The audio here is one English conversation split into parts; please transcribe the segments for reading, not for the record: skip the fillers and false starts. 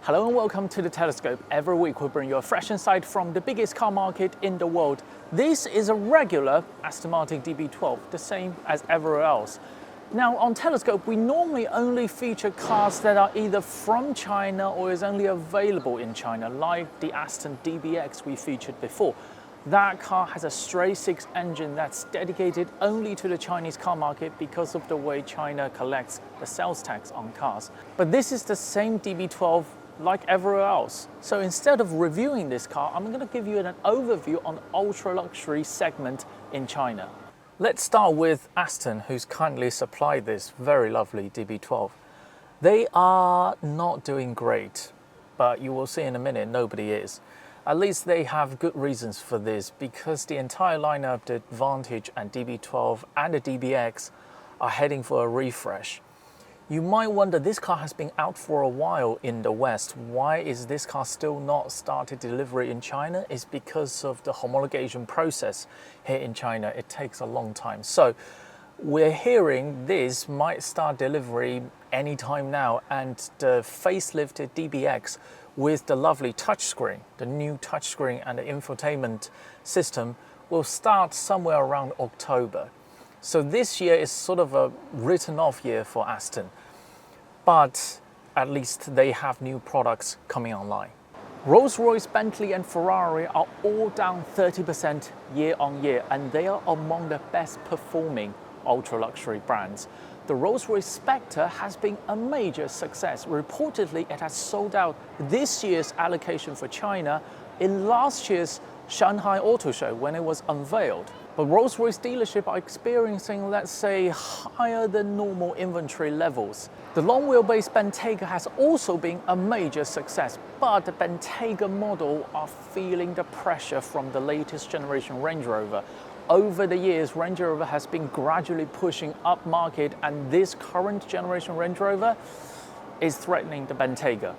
Hello and welcome to The Telescope. Every week we bring you a fresh insight from the biggest car market in the world. This is a regular Aston Martin DB12, the same as everywhere else. Now on Telescope we normally only feature cars that are either from China or is only available in China, like the Aston DBX we featured before. That car has a straight-six engine that's dedicated only to the Chinese car market because of the way China collects the sales tax on cars. But this is the same DB12 like everywhere else. So instead of reviewing this car, I'm going to give you an overview on the ultra-luxury segment in China. Let's start with Aston, who's kindly supplied this very lovely DB12. They are not doing great, but you will see in a minute nobody is. At least they have good reasons for this, because the entire lineup, the Vantage and DB12 and the DBX, are heading for a refresh. You might wonder, this car has been out for a while in the West. Why is this car still not started delivery in China? It's because of the homologation process here in China. It takes a long time. So we're hearing this might start delivery anytime now, and the facelifted DBX with the lovely touchscreen, the new touchscreen and the infotainment system will start somewhere around October. So this year is sort of a written off year for Aston, but at least they have new products coming online. Rolls-Royce, Bentley and Ferrari are all down 30% year on year, and they are among the best performing ultra-luxury brands. The Rolls-Royce Spectre has been a major success. Reportedly, it has sold out this year's allocation for China in last year's Shanghai Auto Show when it was unveiled. But Rolls-Royce dealerships are experiencing, let's say, higher than normal inventory levels. The long wheelbase Bentayga has also been a major success, but the Bentayga model are feeling the pressure from the latest generation Range Rover. Over the years, Range Rover has been gradually pushing up market, and this current generation Range Rover is threatening the Bentayga.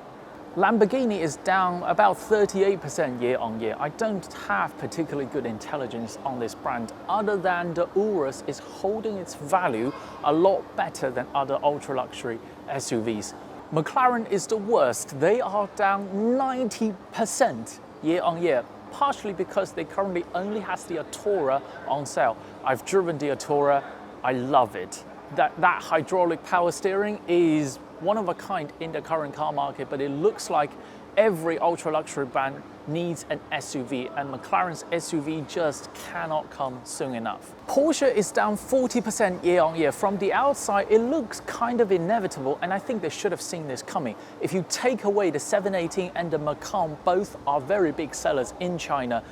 Lamborghini is down about 38% year on year. I don't have particularly good intelligence on this brand, other than the Urus is holding its value a lot better than other ultra-luxury SUVs. McLaren is the worst. They are down 90% year on year, partially because they currently only has the Artura on sale. I've driven the Artura, I love it. That hydraulic power steering is one of a kind in the current car market, but it looks like every ultra-luxury brand needs an SUV, and McLaren's SUV just cannot come soon enough. Porsche is down 40% year on year. From the outside, it looks kind of inevitable, and I think they should have seen this coming. If you take away the 718 and the Macan, both are very big sellers in China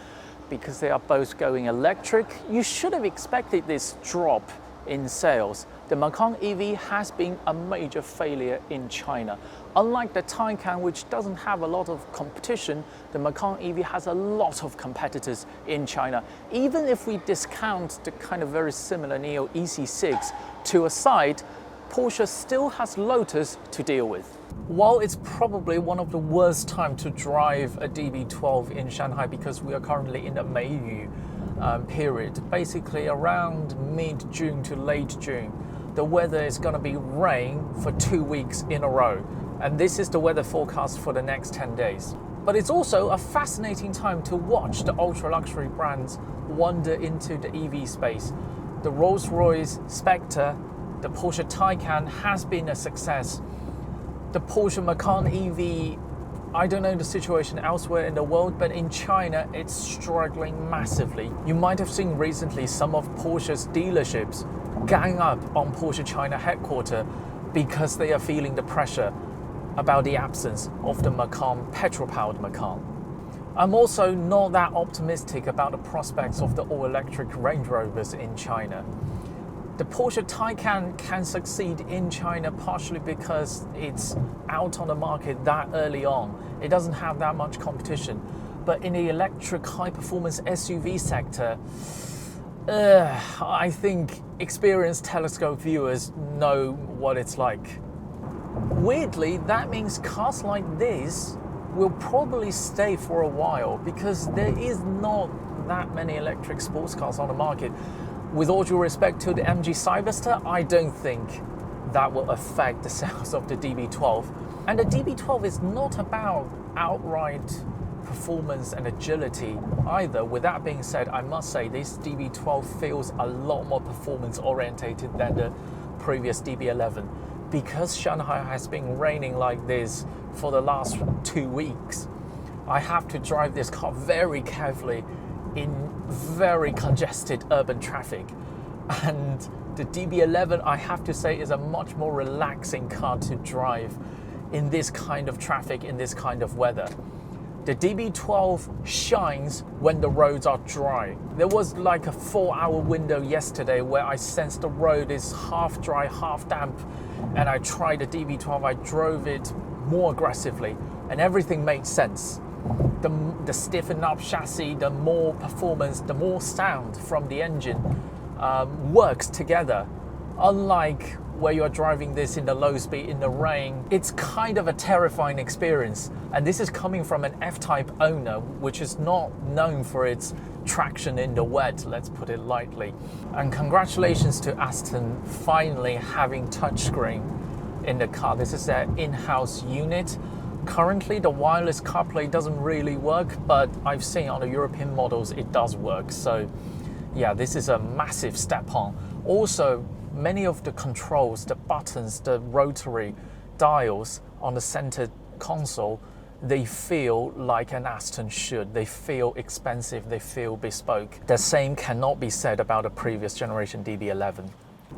because they are both going electric, you should have expected this drop in sales. The Macan EV has been a major failure in China. Unlike the Taycan, which doesn't have a lot of competition, the Macan EV has a lot of competitors in China. Even if we discount the kind of very similar Neo EC6 to a side, Porsche still has Lotus to deal with. While it's probably one of the worst times to drive a DB12 in Shanghai because we are currently in the Meiyu period, basically around mid-June to late June, the weather is going to be rain for 2 weeks in a row, and this is the weather forecast for the next 10 days. But it's also a fascinating time to watch the ultra-luxury brands wander into the EV space. The Rolls-Royce Spectre, the Porsche Taycan has been a success. The Porsche Macan EV, I don't know the situation elsewhere in the world, but in China, it's struggling massively. You might have seen recently some of Porsche's dealerships gang up on Porsche China headquarters because they are feeling the pressure about the absence of the Macan, petrol-powered Macan. I'm also not that optimistic about the prospects of the all-electric Range Rovers in China. The Porsche Taycan can succeed in China partially because it's out on the market that early on. It doesn't have that much competition. But in the electric high-performance SUV sector, I think experienced Telescope viewers know what it's like. Weirdly, that means cars like this will probably stay for a while because there is not that many electric sports cars on the market. With all due respect to the MG Cyberster, I don't think that will affect the sales of the DB12. And the DB12 is not about outright performance and agility either. With that being said, I must say this DB12 feels a lot more performance orientated than the previous DB11. Because Shanghai has been raining like this for the last 2 weeks, I have to drive this car very carefully in very congested urban traffic. And the DB11, I have to say, is a much more relaxing car to drive in this kind of traffic, in this kind of weather. The DB12 shines when the roads are dry. There was like a 4-hour window yesterday where I sensed the road is half dry, half damp, and I tried the DB12, I drove it more aggressively, and everything made sense. The stiffened up chassis, the more performance, the more sound from the engine works together. Unlike where you're driving this in the low speed, in the rain, it's kind of a terrifying experience. And this is coming from an F-Type owner, which is not known for its traction in the wet, let's put it lightly. And congratulations to Aston finally having touchscreen in the car. This is their in-house unit. Currently, the wireless CarPlay doesn't really work, but I've seen on the European models it does work. So yeah, this is a massive step on. Also, many of the controls, the buttons, the rotary dials on the center console, they feel like an Aston should. They feel expensive, they feel bespoke. The same cannot be said about the previous generation DB11.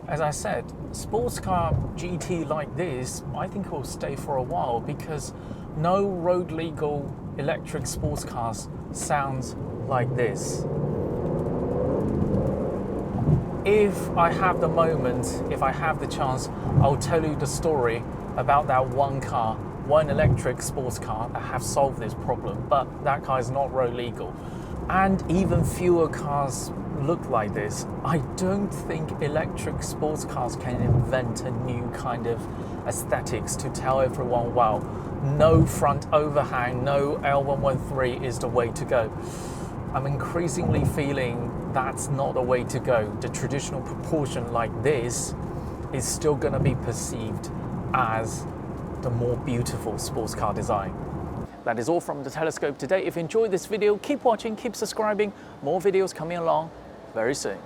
As I said, sports car GT like this, I think will stay for a while because no road legal electric sports cars sounds like this. If I have the moment, if I have the chance, I'll tell you the story about that one electric sports car that have solved this problem, but that car is not road legal. And even fewer cars look like this. I don't think electric sports cars can invent a new kind of aesthetics to tell everyone, wow, no front overhang, no L113 is the way to go. I'm increasingly feeling that's not the way to go. The traditional proportion like this is still going to be perceived as the more beautiful sports car design. That is all from the Telescope today. If you enjoyed this video, keep watching, keep subscribing. More videos coming along very soon.